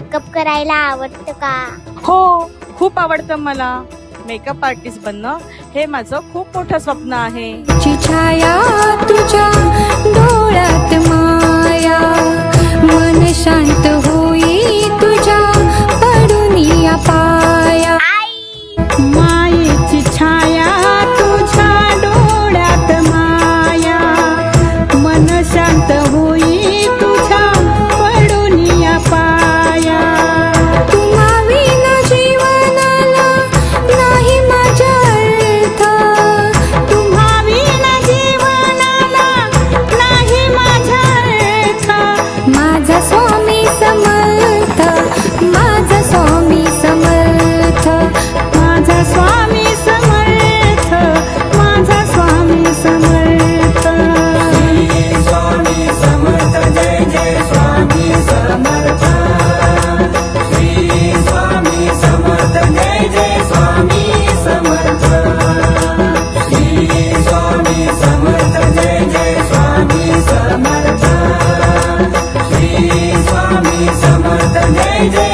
Makeup करायला आवडतं का? हो, खूप आवडतं मला. मेकअप आर्टिस्ट बनणं हे माझं खूप मोठं स्वप्न आहे. छाया तुझ्या डोळ्यात माया, मन शांत होई तुझ्या पडुनिया पाया. मायेची छाया तुझ्या डोळ्यात माया, मन शांत होई तुझ्या पडुनिया पाया. तुम्हा विना जीवनाला नाही माझा अर्थ, तुम्हा विना जीवनाला नाही माझा अर्थ. माझा स्वामी समर्थ, माझा स्वामी समर्थ, माझा स्वामी समर्थ, माझा स्वामी समर्थ. स्वामी समर्थ जय जय स्वामी समर्थ. श्री स्वामी समर्थ जय जय स्वामी समर्थ. श्री स्वामी समर्थ जय जय स्वामी समर्थ. श्री स्वामी समर्थ जय जय